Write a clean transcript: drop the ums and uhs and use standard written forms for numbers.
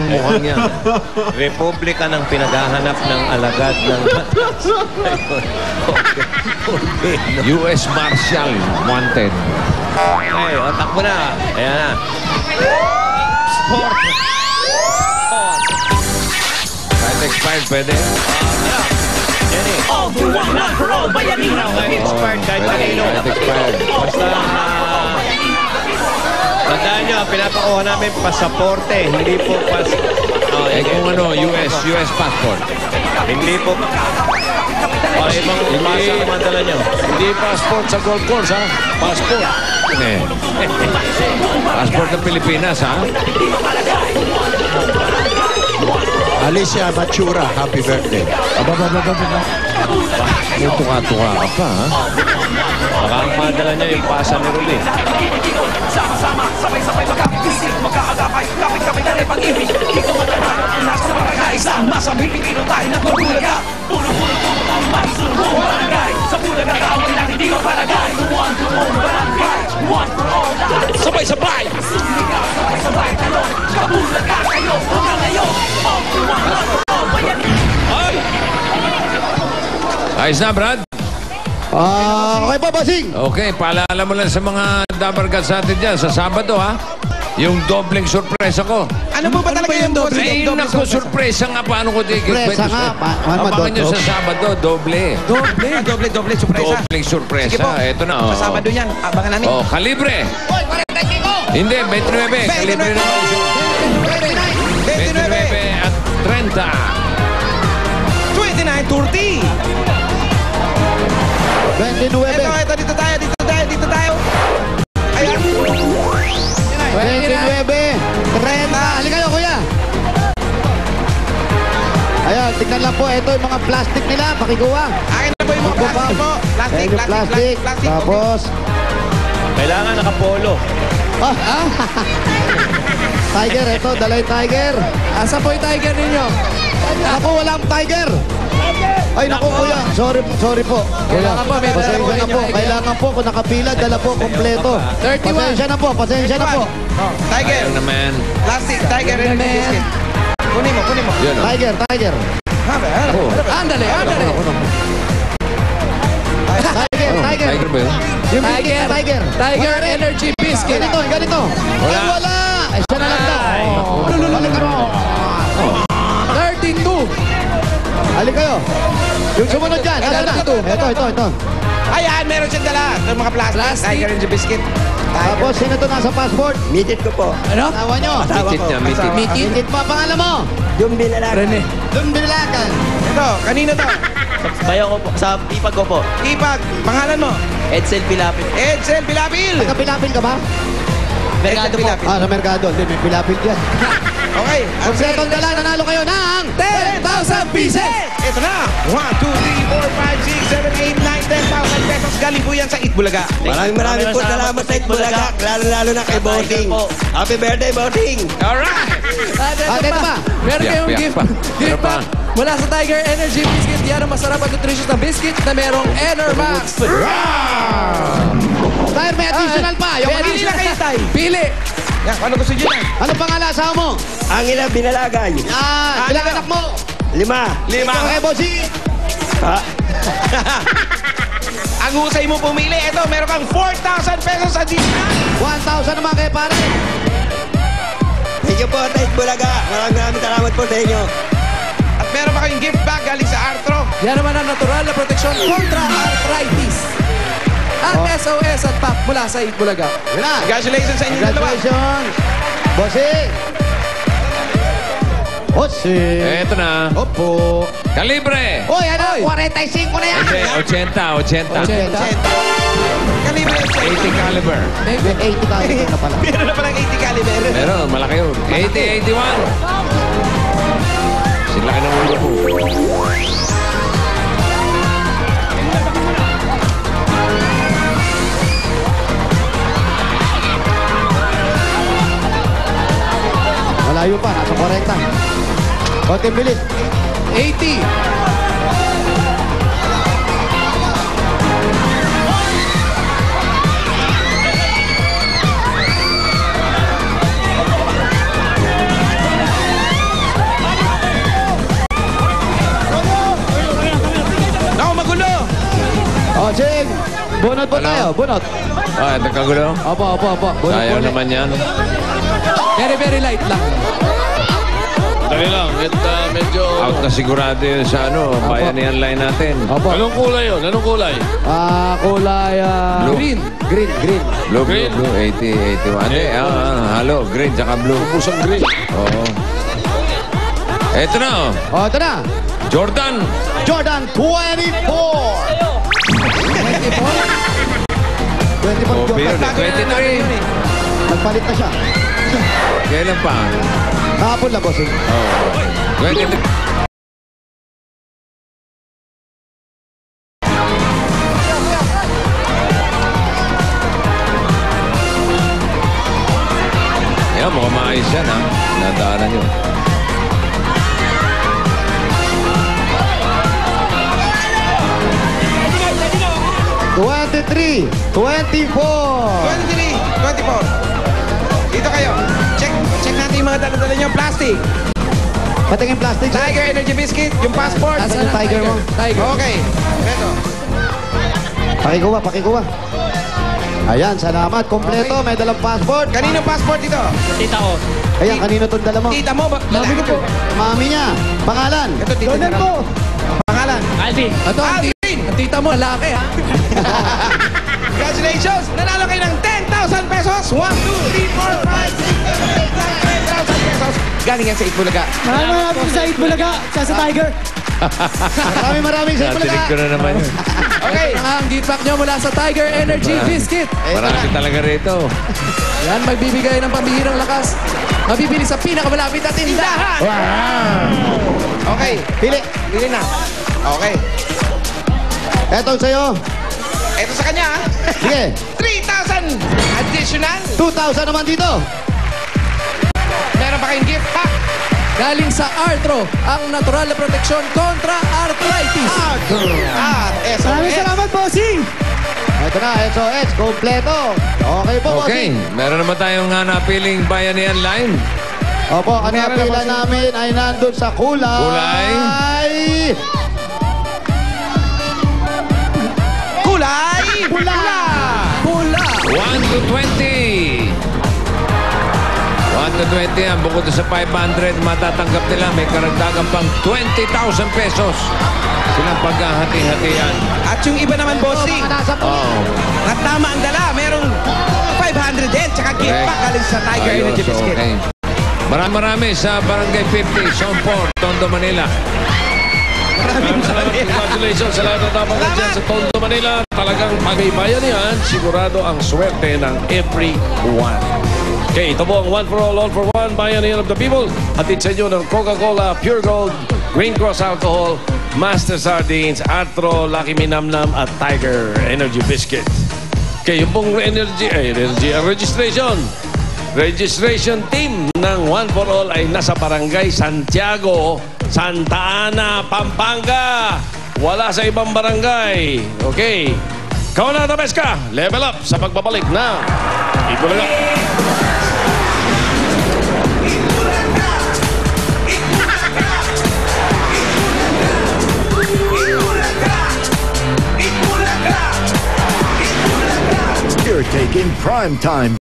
mukhang yan. Republika ng pinaghahanap ng alagad ng US Marshal wanted. Ay, takbo na. Ayan na. Sport. Kahit expired, pwede. Jenny. All for one, not for all, bayanino. Expired kahit kanino. Kahit expired. Basta, tandaan nyo, pinapakuha namin pasaporte. Hindi po Eh kung ano, US passport. Hindi po. Ibang pasa ang madala nyo. Hindi passport sa golf course, ha? Passport. Eh. Passport ng Pilipinas, ha? Alicia Machura, happy birthday. Tuka-tuka ka pa, ha? Baka ang madala nyo yung pasa ni Ruli. Sama-sama, sabay-sabay magkakagising, magkakagapay, kapit-kapit na rin pag-ibig. Dito matatahan ang nasa barangay. Sama-sabay Pilipino tayo ng Bulaga. Puno-puno ang marisol mo barangay. Sa Bulaga tawag lang hindi ko palagay. One for all barangay, one for all lahat. Sabay-sabay! Sumigaw, sabay-sabay talong. Sa Bulaga kayo, hanggang ngayon. All for one, not for all, bayanino. Ay! Ayos na, Brad? Okay po, bossing. Okay, paalala mo lang sa mga dabargats natin dyan sa Sabado, ha? Yung dobleng sorpresa ko. Ano po ba talaga yung doble? Ay, naku, sorpresa nga. Paano ko di Sorpresa nga. Abangan nyo sa Sabado, doble. Doble, sorpresa. Dobleng sorpresa. Sige po. Ito na, oh. Sa Sabado yan, abangan namin. Oh, kalibre. Hindi, 29. Kalibre na po siya. 29 at 30. 29, 30. 29. Ito, dito tayo. Ayan. 29. 30. Halika kayo, kuya. Ayan, tignan lang po. Ito yung mga plastic nila. Pakikuha. Akin na po yung mga plastic po. Plastic. Tapos, Kailangan nakapolo. tiger. Ito, dala yung tiger. Asa po yung tiger ninyo? Ako, walang tiger. Ay, naku, kuya. Sorry po. Kailangan po, may dala po Pasensya na ninyo, po. tiger. Kailangan po, kung nakapila, dala po, kompleto. 31. Pasensya na po. Tiger. Ayun naman. Plastic. Tiger. Ayan, Energy man. biscuit. Kunin mo. Yun, oh. Tiger. Oh. Andale. Tiger ba yun? Yung biscuit, tiger. Tiger Energy Biscuit. Ganito. Ay, wala. Ay, siya na lang daw. Halika mo. 32. Halika kayo. Yung sumunod dyan. Ito. Ayan, meron siyang dala. Ito yung mga plastic. Plastic. Tiger Energy biscuit. Tapos, sino ito nasa passport? Midget ko po. Ano? Tawa nyo. Mitit niya, mitit. Mickey. Higit pa pangalan mo. Yung binalaga. Rene. Dumbilagan. Ito, kanino to? Bayo ko po. Sa ipag ko po. Ipag. Pangalan mo? Edsel Pilapit. Edsel Pilapil. Nagka-pilapil ka ba? Merkado po. Sa merkado. Hindi, may pilapil dyan. Okay. Kompletong dala, nanalo kayo ng 10,000 pieces. Ito na. 1, 2, 3, 4, 5, 6, 7, 8, 9, 10,000 pesos. Galing po yan sa Itbulaga. Maraming po salamat sa Itbulaga. Lalo na kay Boting. Happy birthday, Boting. Alright! ito pa. Meron Biyak, kayong biyak gift. pa. Gift Meron pa. pack mula sa Tiger Energy Biscuit. Yan ang masarap at nutritious na biscuit na merong Enermax. Tayo, may additional pa. Yung Pili na kayo, Tay. Pili. Yan, ano gusto nyo na? Ano pangalan asawa mo? Ang ina binalagay. Ilang anak mo? 5. Okay, bossy. Ang husay mo pumili. Ito, meron kang 4,000 pesos sa discount. 1,000 naman kay pare. Thank you po sa Itbulaga. Maraming salamat po sa inyo. At meron pa kayong gift bag galing sa Artro. Yan naman ang natural na proteksyon kontra arthritis. Ang SOS at PAP mula sa Itbulaga. Congratulations sa inyo dalawa. Congratulations. Bossy. Bossy. Eto na. Opo. Kalibre. Uy, 45 na yan. Hindi, 80. 80. Kalibre. 80 caliber. May 80 tayo na pala. Meron na palang 80 caliber. Meron, malaki yun. 80, 81. Sila ka ng ulo ko. Malayo pa, nasa 40. Konting bilis. 80. Bunot po tayo, bunot. Ah, ito kagulo. Opo. Bunot Sayang po. naman yan. Very, very light lang. Dali lang. Medyo... Out na sigurado yun sa bayanihan line natin. Opo. Anong kulay yun? Anong kulay? Kulay, Green. green. Blue, Green. blue, 80, 81. Halo, green, tsaka blue. Pusang green. Oo. Ito na, Ito na. Jordan. Jordan 24. 24 Oh, beer, Jordan. 23. Nagpalit na siya. Kailan pa? Kahapon lang, bossing. Oh. 23. Yan, mukhang maayos yan, ha? Nadaanan yun. $23, 24. 23, 24. Dito kayo. Check natin yung mga dala-dala niyo. Plastic. Patingin plastic. Tiger Energy Biscuit. Yung passport. Asan yung tiger mo? Tiger. Okay. Ito. Pakikuha. Ayan, salamat. Kompleto, may dalang passport. Kanino passport ito? Tita ko. Ayan, kanino itong dala mo? Tita mo ba? Mami ko po. Mami niya. Pangalan? Ito, tita niya. Pangalan? Alvin. Ito, Alvin! ang tita mo, lalaki ha. Congratulations! Nanalo kayo ng 10,000 pesos! 1, 2, 3, 4, 5, 6, 7, 8, 10,000 pesos! Galing yan sa Itbulaga. Maraming sa Itbulaga, sa Tiger. Maraming sa Natinig ko na naman yun. Okay. Ang gift pack nyo mula sa Tiger Energy Biscuit. Marami talaga rito. Yan, magbibigay ng pambihirang lakas. Mabibili sa pinakamalapit na tindahan. Okay. Pili. Pili na. Okay. Etong sa'yo. Ito sa kanya. Sige. 3,000 additional. 2,000 naman dito. Meron pa kayong gift pack. Galing sa Arthro, ang natural na proteksyon kontra arthritis. At SOS. Maraming salamat, bossing. Ito na, SOS. Kompleto. Okay po, Okay, meron naman tayong napiling bayanihan line. Opo, ang napila namin ay nandun sa kulay. Kulay. Pula. 1 to 20. 1 to 20 yan. Bukod sa 500, matatanggap nila. May karagdagan pang 20,000 pesos. Silang paghahati-hatian. At yung iba naman, bossing. Oh. At tama ang dala. Merong 500 din. Tsaka gift pack galing sa Tiger Energy Ayos, Biscuit. okay. Marami sa Barangay 50, Somport, Tondo, Manila. Maraming salamat. Congratulations sa lahat ng tapang dyan sa Tondo, Manila. Talagang pag-ibayan yan, sigurado ang swerte ng everyone. Okay, ito po ang One for All for One, Bayanihan of the People. Hatid sa inyo ng Coca-Cola, Pure Gold, Green Cross Alcohol, Master Sardines, Arthro, Lucky Minamnam, at Tiger Energy Biscuit. Okay, yung pong registration team ng One for All ay nasa Barangay Santiago, Santa Ana, Pampanga. Wala sa ibang barangay. Okay. Kauna Tabeska, level up sa pagbabalik na Itbulaga. You're taking prime time.